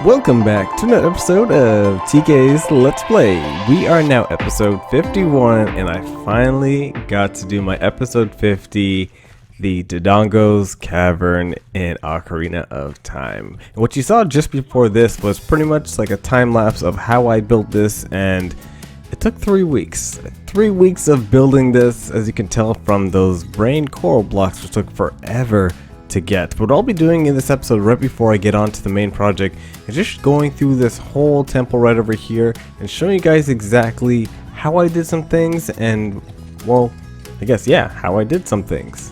Welcome back to another episode of TK's Let's Play. We are now episode 51, and I finally got to do my episode 50, the Dodongo's Cavern in Ocarina of Time. And what you saw just before this was pretty much like a time lapse of how I built this, and it took 3 weeks. 3 weeks of building this, as you can tell from those brain coral blocks, which took forever to get. What I'll be doing in this episode right before I get on to the main project is just going through this whole temple right over here and showing you guys exactly how I did some things and, well, I guess, yeah, how I did some things.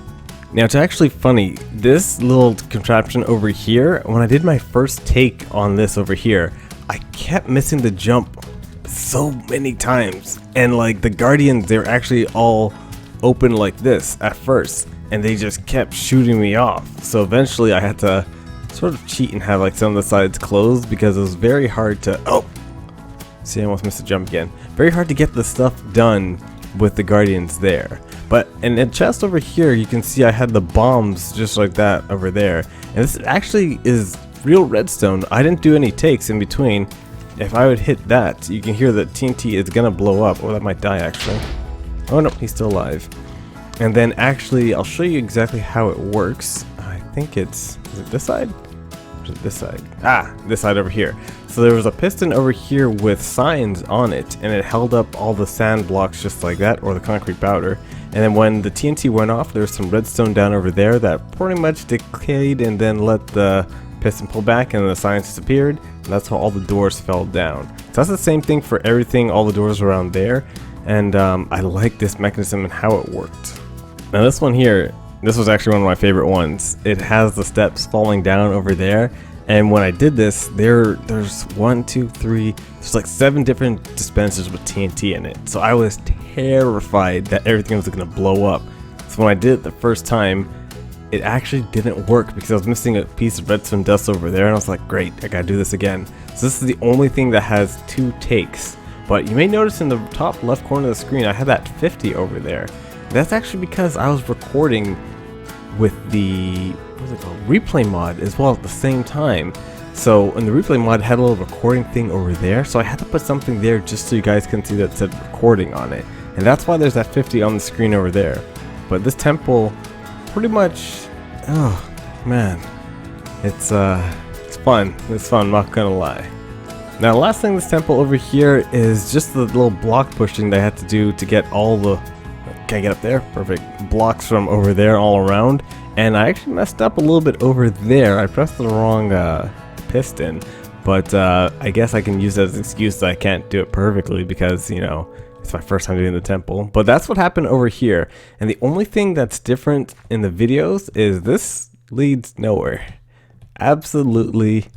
Now, it's actually funny, this little contraption over here, when I did my first take on this over here, I kept missing the jump so many times, and like the guardians, they're actually all open like this at first, and they just kept shooting me off. So eventually I had to sort of cheat and have like some of the sides closed because it was very hard to, oh, see, I almost missed a jump again. Very hard to get the stuff done with the guardians there. But in the chest over here, you can see I had the bombs just like that over there. And this actually is real redstone. I didn't do any takes in between. If I would hit that, you can hear that TNT is gonna blow up. Oh, that might die actually. Oh no, he's still alive. And then actually, I'll show you exactly how it works. I think is it this side? Or is it this side? Ah, this side over here. So there was a piston over here with signs on it, and it held up all the sand blocks just like that, or the concrete powder. And then when the TNT went off, there was some redstone down over there that pretty much decayed and then let the piston pull back and the signs disappeared. And that's how all the doors fell down. So that's the same thing for everything, all the doors around there. And I like this mechanism and how it worked. Now this one here, this was actually one of my favorite ones. It has the steps falling down over there, and when I did this, there's 1, 2, 3, there's like 7 different dispensers with TNT in it. So I was terrified that everything was gonna blow up. So when I did it the first time, it actually didn't work because I was missing a piece of redstone dust over there, and I was like, great, I gotta do this again. So this is the only thing that has 2 takes. But you may notice in the top left corner of the screen, I had that 50 over there. That's actually because I was recording with the, what's it called, replay mod as well at the same time. So in the replay mod, it had a little recording thing over there, so I had to put something there just so you guys can see that said recording on it. And that's why there's that 50 on the screen over there. But this temple, pretty much, oh man, it's fun. It's fun, I'm not gonna lie. Now the last thing in this temple over here is just the little block pushing that I had to do to get all the, can I get up there? Perfect. Blocks from over there all around. And I actually messed up a little bit over there. I pressed the wrong piston. But I guess I can use that as an excuse that I can't do it perfectly because, you know, it's my first time doing the temple. But that's what happened over here. And the only thing that's different in the videos is this leads nowhere. Absolutely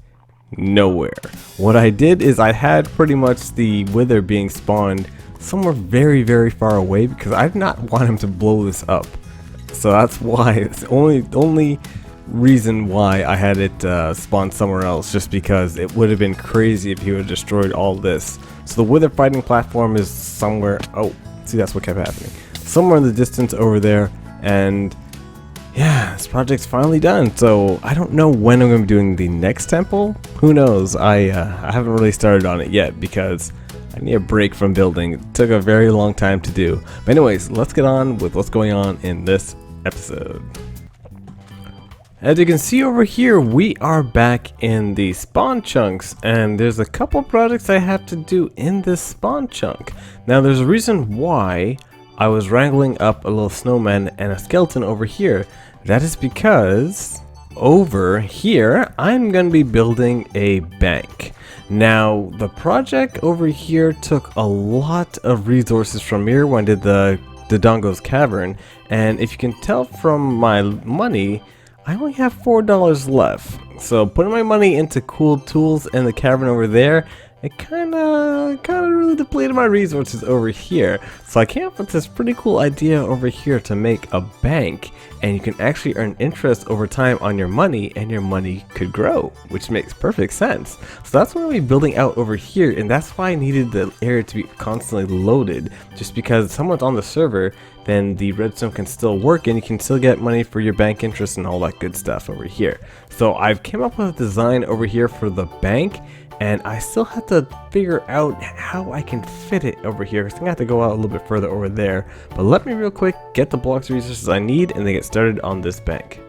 nowhere. What I did is I had pretty much the wither being spawned somewhere very, very far away because I did not want him to blow this up. So that's why, it's the only reason why I had it spawn somewhere else, just because it would have been crazy if he would have destroyed all this. So the wither fighting platform is somewhere, oh, see, that's what kept happening. Somewhere in the distance over there, and yeah, this project's finally done. So I don't know when I'm going to be doing the next temple. Who knows? I haven't really started on it yet because I need a break from building. It took a very long time to do. But anyways, let's get on with what's going on in this episode. As you can see over here, we are back in the spawn chunks, and there's a couple projects I have to do in this spawn chunk. Now there's a reason why I was wrangling up a little snowman and a skeleton over here. That is because over here, I'm going to be building a bank. Now, the project over here took a lot of resources from here when I did the Dodongo's Cavern, and if you can tell from my money, I only have $4 left. So putting my money into cool tools in the cavern over there, it kind of really depleted my resources over here. So I came up with this pretty cool idea over here to make a bank, and you can actually earn interest over time on your money, and your money could grow, which makes perfect sense. So that's what I'm going to be building out over here, and that's why I needed the area to be constantly loaded, just because someone's on the server, then the redstone can still work and you can still get money for your bank interest and all that good stuff over here. So I've came up with a design over here for the bank, and I still have to figure out how I can fit it over here, because I think I have to go out a little bit further over there. But let me real quick get the blocks of resources I need and then get started on this bank.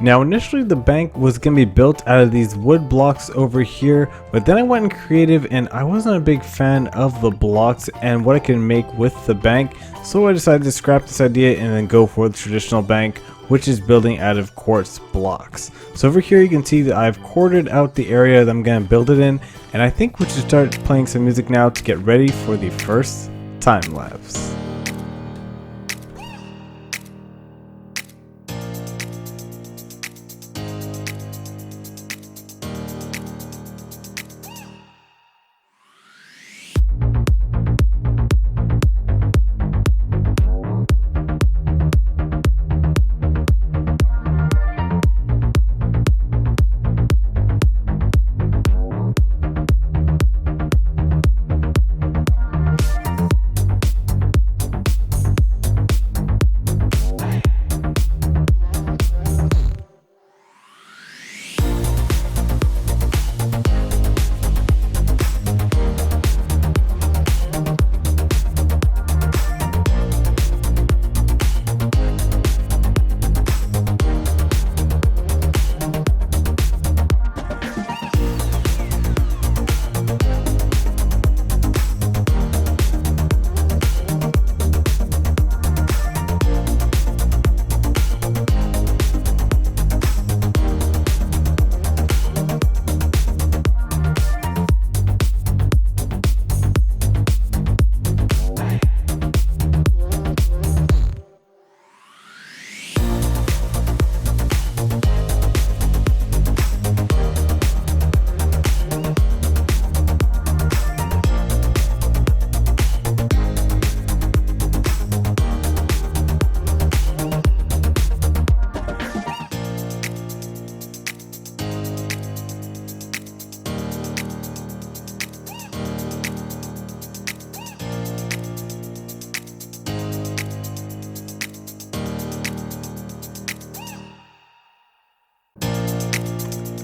Now initially the bank was going to be built out of these wood blocks over here, but then I went in creative and I wasn't a big fan of the blocks and what I can make with the bank, so I decided to scrap this idea and then go for the traditional bank, which is building out of quartz blocks. So over here you can see that I've quartered out the area that I'm going to build it in, and I think we should start playing some music now to get ready for the first time lapse.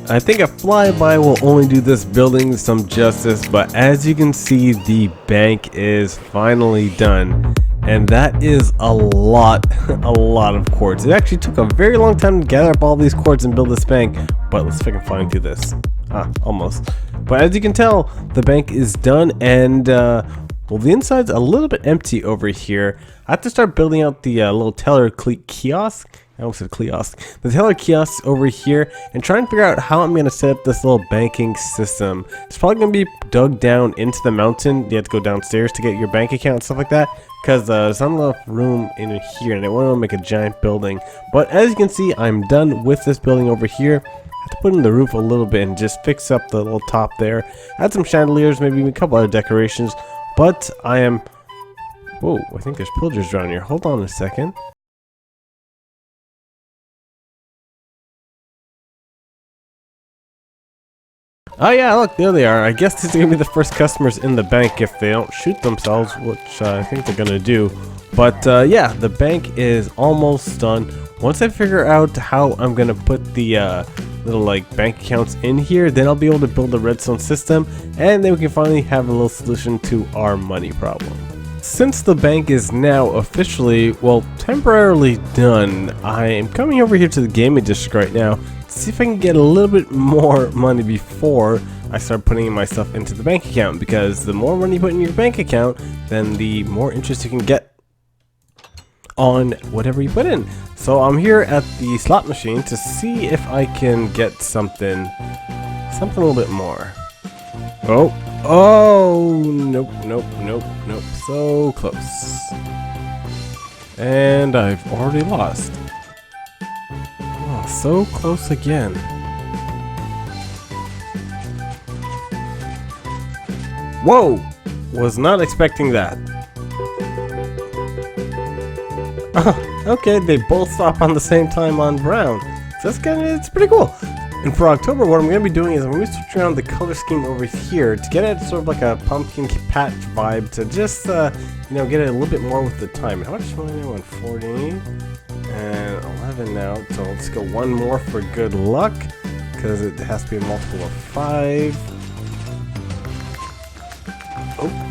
I think a flyby will only do this building some justice, but as you can see, the bank is finally done, and that is a lot of quartz. It actually took a very long time to gather up all these quartz and build this bank, but let's see if I can fly through this. Almost. But as you can tell, the bank is done, and well, the inside's a little bit empty over here. I have to start building out the little teller kiosk. I almost said kiosk. The teller kiosk over here, and try and figure out how I'm going to set up this little banking system. It's probably going to be dug down into the mountain. You have to go downstairs to get your bank account and stuff like that, because there's not enough room in here, and I want to make a giant building. But as you can see, I'm done with this building over here. I have to put in the roof a little bit and just fix up the little top there. Add some chandeliers, maybe a couple other decorations. But I am... Whoa, I think there's pillagers around here. Hold on a second. Oh yeah, look, there they are. I guess these are going to be the first customers in the bank if they don't shoot themselves, which I think they're going to do. But yeah, the bank is almost done. Once I figure out how I'm going to put the little like bank accounts in here, then I'll be able to build a redstone system, and then we can finally have a little solution to our money problem. Since the bank is now officially, well, temporarily done, I am coming over here to the gaming district right now to see if I can get a little bit more money before I start putting my stuff into the bank account, because the more money you put in your bank account, then the more interest you can get on whatever you put in. So I'm here at the slot machine to see if I can get something a little bit more. Oh, nope, so close. And I've already lost. Oh, so close again. Whoa! Was not expecting that. Okay, they both stop on the same time on brown. So it's pretty cool. And for October, what I'm going to be doing is I'm going to be switching around the color scheme over here to get it sort of like a pumpkin patch vibe to just, you know, get it a little bit more with the time. How much money do I want? 40 and 11 now. So let's go one more for good luck because it has to be a multiple of 5. Oh.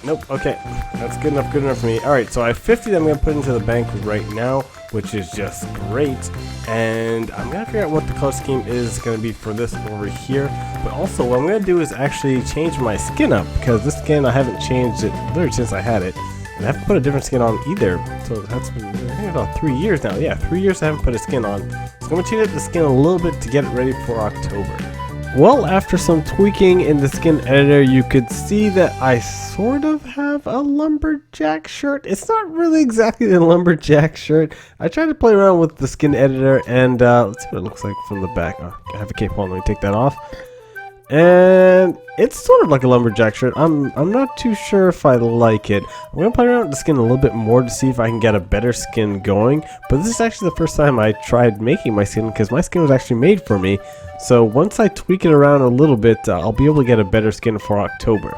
Nope, okay. That's good enough for me. Alright, so I have 50 that I'm going to put into the bank right now, which is just great. And I'm going to figure out what the color scheme is going to be for this over here. But also, what I'm going to do is actually change my skin up, because this skin, I haven't changed it literally since I had it. And I haven't put a different skin on either. So that's been, I think about 3 years now. Yeah, 3 years I haven't put a skin on. So I'm going to change up the skin a little bit to get it ready for October. Well, after some tweaking in the skin editor, you could see that I sort of have a lumberjack shirt. It's not really exactly a lumberjack shirt. I tried to play around with the skin editor, and let's see what it looks like from the back. Oh, I have a cape on. Let me take that off. And it's sort of like a lumberjack shirt. I'm not too sure if I like it. I'm going to play around with the skin a little bit more to see if I can get a better skin going. But this is actually the first time I tried making my skin, because my skin was actually made for me. So once I tweak it around a little bit, I'll be able to get a better skin for October.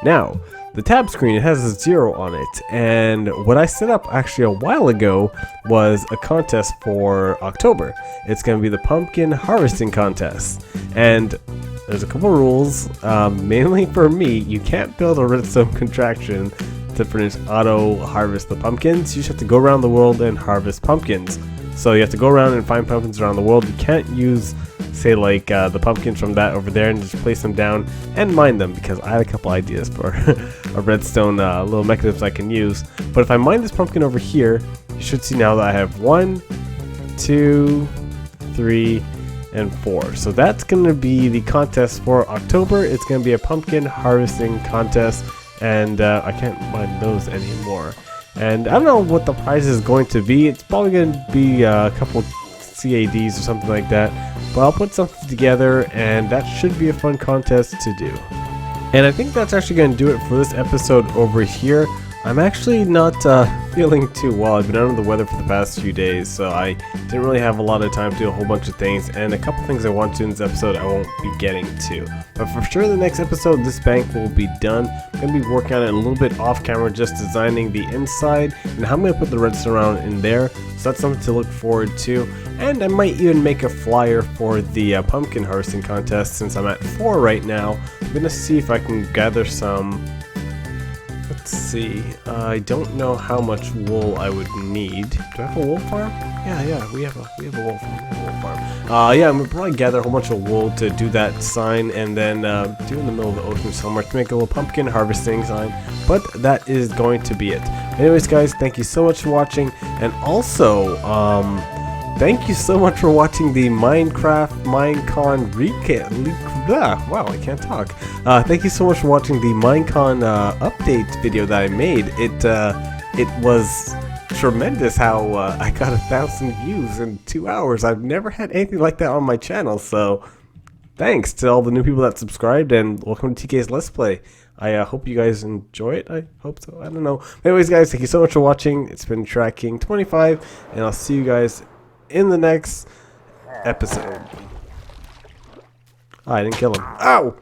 Now, the tab screen, it has a 0 on it, and what I set up actually a while ago was a contest for October. It's going to be the pumpkin harvesting contest, and there's a couple rules. Mainly for me, you can't build a redstone contraction to finish auto harvest the pumpkins. You just have to go around the world and harvest pumpkins. So you have to go around and find pumpkins around the world. You can't use, say, like the pumpkins from that over there and just place them down and mine them, because I had a couple ideas for a redstone little mechanisms I can use. But if I mine this pumpkin over here, you should see now that I have 1, 2, 3, and 4. So that's going to be the contest for October. It's going to be a pumpkin harvesting contest, and I can't mine those anymore. And I don't know what the prize is going to be. It's probably going to be a couple CADs or something like that. But I'll put something together, and that should be a fun contest to do. And I think that's actually going to do it for this episode over here. I'm actually not feeling too well. I've been under the weather for the past few days, so I didn't really have a lot of time to do a whole bunch of things, and a couple things I want to in this episode I won't be getting to. But for sure the next episode, this bank will be done. I'm going to be working on it a little bit off camera, just designing the inside and how I'm going to put the redstone around in there. So that's something to look forward to. And I might even make a flyer for the pumpkin harvesting contest. Since I'm at 4 right now, I'm going to see if I can gather some. Let's see, I don't know how much wool I would need. Do I have a wool farm? Yeah, we have a wool farm. Yeah, I'm gonna probably gather a whole bunch of wool to do that sign, and then do in the middle of the ocean somewhere to make a little pumpkin harvesting sign. But that is going to be it. Anyways, guys, thank you so much for watching, and also, thank you so much for watching the Minecraft Minecon recap. Wow, I can't talk. Thank you so much for watching the Minecon update video that I made. It was tremendous how I got 1,000 views in 2 hours. I've never had anything like that on my channel, so thanks to all the new people that subscribed, and welcome to TK's Let's Play. I hope you guys enjoy it. I hope so. I don't know. Anyways, guys, thank you so much for watching. It's been Tracking25, and I'll see you guys in the next episode. Oh, I didn't kill him. Ow!